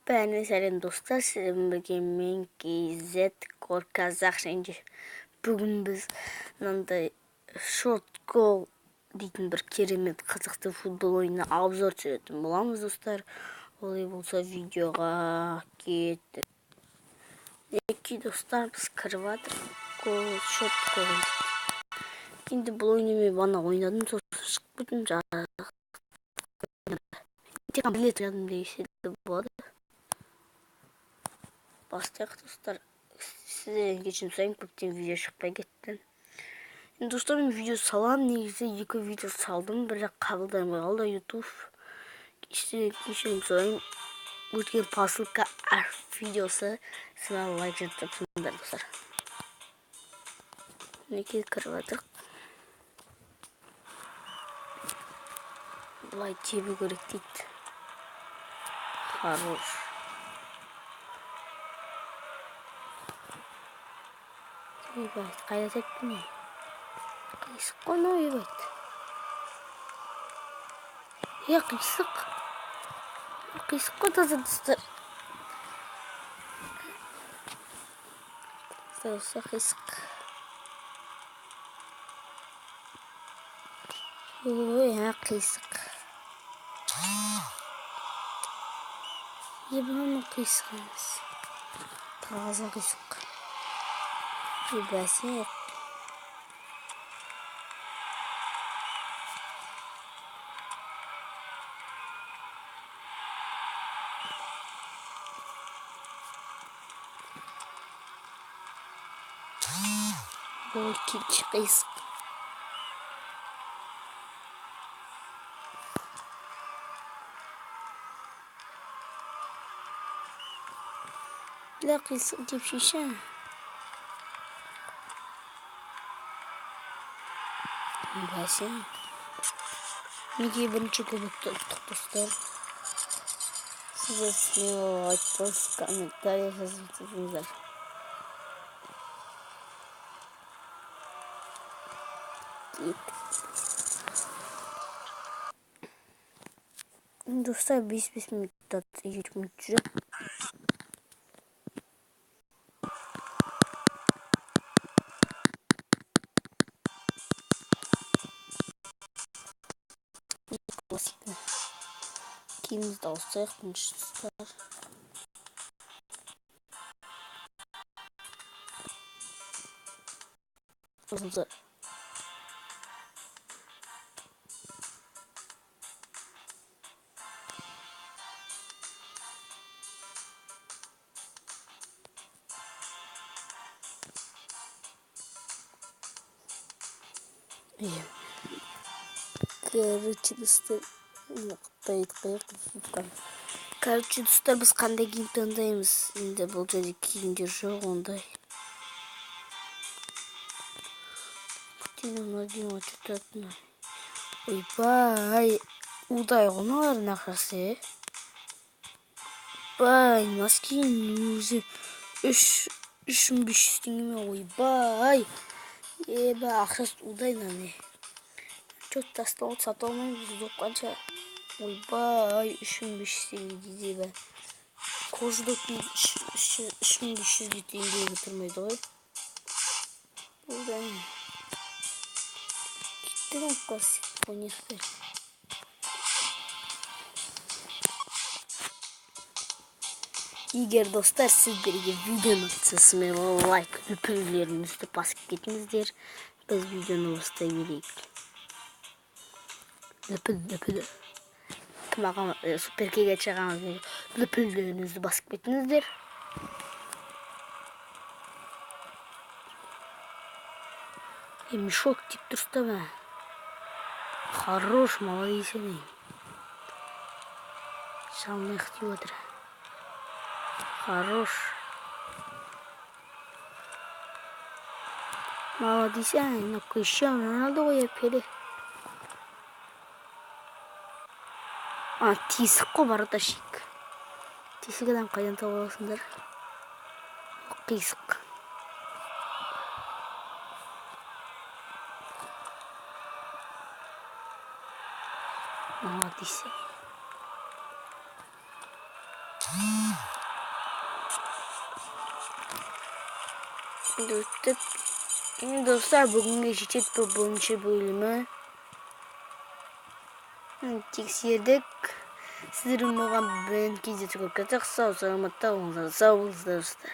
Бәріне сәлем достар, сіздермен бірге мен KZ Core Казах және бүгін біз мынандай шорт гол дейтін бір керемет қазақстан футбол ойынына обзор түсіретін боламыз достар. Олай болса видеоға кеттік. Неке достар, біз кіріп жатырмыз шорт гол. Енді бұл ойынды мен бана ойнадым, сосын шығып кеттім, жарық. Тек билет жадым деседі болады. Бастайық достар, сіздерден кешірім сұраймын, көптен видео шықпай кетті. Енді достар, мен видео салам, негізі 2 видео салдым, бірақ қабылдамай қалды YouTube. Сіздерден кешірім сұраймын, өткен посылка видеосы сізге лайк жазып тұрсыңдар достар. Неке кіріп жатырық. Бұлай тебу керек дейді. Хорош. Ебать, қайда тепті не? Қисық қой мынау, ебать. Қисық. Қисық қой таза достар. Достар, қисық. Ой, қисық. Ебаный қисық емес. Таза қисық. Ебасе. Ой, кич қисық. Ля қисық деп шешем. Бәсе. Неге бірінші көбікті ұттық достар. Сіздер смело айтпыз, комментарий жазып тұрсыңдар. Достар, 5 минуттан 2 минут жүріп. Киімізді ауыстайық, бірінші достар. Осында. Короче, достар. Короче, достар, біз қандай киім таңдаймыз? Енді бұл жерде киімдер жоқ ондай. Күтемін отчетатына. Ойбай, удай ғыналарын ақасы. Бай, маскин өзі 3500 теңгеме. Ойбай. Еба, ақшасы удай нане. Чөт тастауы сата алмаймыз жоқ қанша. Ойбай, 3500 теңге дейді бә. Кождоки 3500 теңгеге тұрмайды ғой. Бұлдан. Кеттің классик қонектер. Егер достар сіздерге видеоны ұнасымен лайк үпілеріңізді басып кетіңіздер. Біз видеоны осылай берейік. Лүпіл. Кім ағам суперкеге чағамыз лүпілдеріңізді басып кетіңіздер. Мешок тип тұрста ба. Хорош, молодец едің. Жалын ақтив отыр. Хорош. Молодец едің. Ну-ка еще Роналду ғой епелі. Тесік қой бараташик. Тесік адам қайдан тауып аласыңдар? Қисық. Молодец. Доступ. Достlar bugün geçecek bu bonus bölümü. Тексердік. Сіздердің маған бәрін кездесіп көрсетсек, сау саламатта болыңыздар. Сау болыңыздар достар.